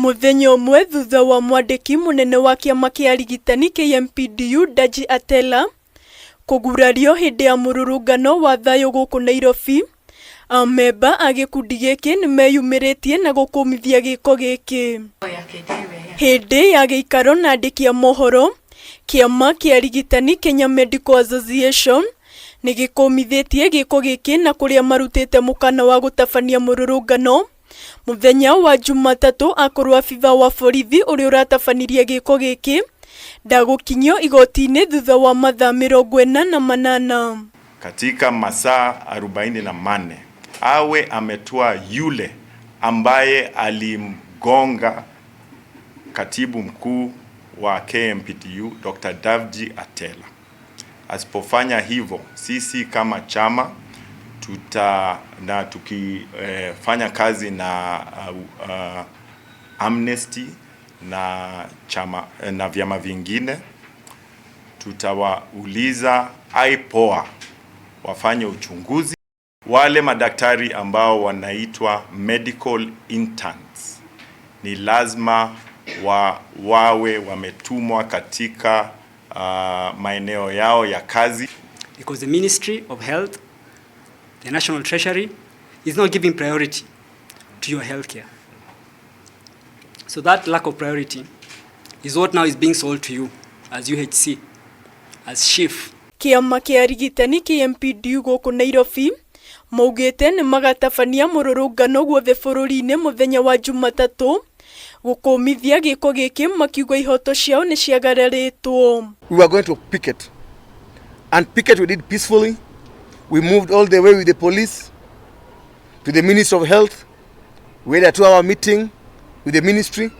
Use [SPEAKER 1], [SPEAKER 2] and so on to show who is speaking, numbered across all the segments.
[SPEAKER 1] Muthenya umwe thutha wa mwandiki munene wa kiama kia arigitani KMPDU DAVJI ATELLAH kugurario hindi ya mururungano wa thayo guku Nairobi, Amemba a gikundi giki nimeyumiritie na gukumithia giiko giki. Hindi ya giikaro na andiki a mohoro, kiama kia arigitani Kenya Medical Association nigikumithitie giiko giki na kuria marutite mukana wa gutabania mururungano muthenya wa Jumatatu akorwa abithaa wa borithi uria uratabanirie giiko giki ndagukinyio igoti-ini thutha wa mathaa 48.
[SPEAKER 2] Katika masaa 48 awe ametoa yule ambaye alimgonga katibu mkuu wa KMPDU Dr. DAVJI ATELLAH. Asipofanya hivyo, sisi kama chama tukifanya kazi na Amnesty na chama na vyama vingine, tutawauliza IPOA wafanye uchunguzi. Wale madaktari ambao wanaitwa medical interns ni lazima wawe wametumwa katika maeneo yao ya kazi.
[SPEAKER 3] Because the Ministry of Health, the National Treasury is not giving priority to your healthcare. So that lack of priority is what now is being sold to you as UHC, as chief.
[SPEAKER 1] Kiama kia arigitani KMPDU guku Nairobi maugite ni magatabania mururungano guothe bururi-ini muthenya wa Jumatatu gukumithia giiko giki makiuga ihoto ciao ni ciagararitwo.
[SPEAKER 4] We were going to picket, and picket we did peacefully. We moved all the way with the police to the Ministry of Health. We had a 2-hour meeting with the ministry,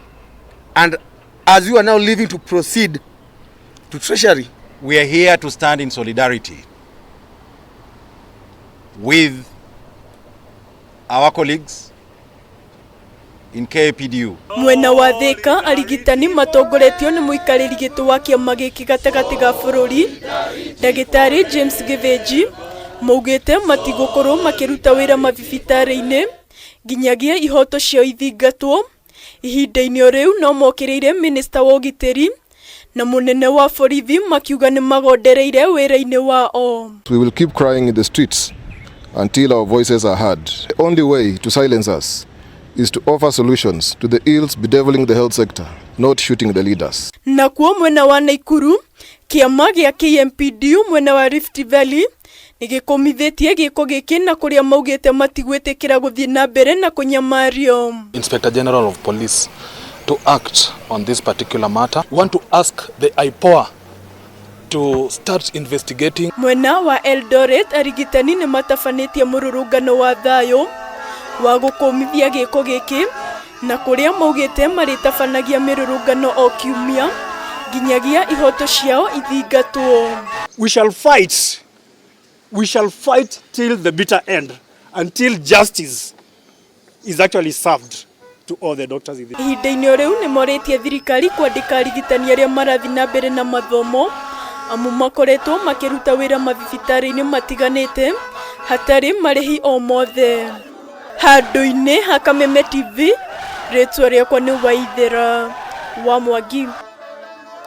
[SPEAKER 4] and as you are now leaving to proceed to Treasury,
[SPEAKER 5] we are here to stand in solidarity with our colleagues in KPDU.
[SPEAKER 1] Mwena wa Thika arigitani matongoretio ni muikariri gitu wa kiama giki gatagati ga bururi Ndagitari James Giveji maugite matigukorwo makiruta wira mabibitari-ini nginyagia ihoto cio ithingatwo. Ihinda-ini o riu no mokiriire Minista wa UGITIRI na munene wa borithi makiuga ni magondereire wira-ini wao.
[SPEAKER 6] We will keep crying in the streets until our voices are heard. The only way to silence us is to offer solutions to the ills bedeviling the health sector, not shooting the leaders.
[SPEAKER 1] Na kuo mwena wa Naikuru, kiama gia KMPDU mwena wa Rift Valley nigikumithitie giiko giki na kuria maugite matigwitikira guthii na mbere na kunyamario.
[SPEAKER 7] Inspector General of Police to act on this particular matter. We want to ask the IPOA to start investigating.
[SPEAKER 1] Mwena wa Eldoret arigitani ni matafanetie mururungano wa thayo wa gukumithia giiko giki na kuria maugite maritafanagia mirurungano o kiumia nginyagia ihoto ciao ithingatwo.
[SPEAKER 8] We shall fight till the bitter end, until justice is actually served to all the doctors in the...
[SPEAKER 1] Ihinda-ini o riu ni moritie thirikari kwandika arigitani aria marathi na mbere na mathomo amu makoretwo makiruta wira mabibitari-ini matiganite hatari marihi o mothe. Handu-ini ha Kameme TV, ritwa riakwa ni Waithera wa Mwangi.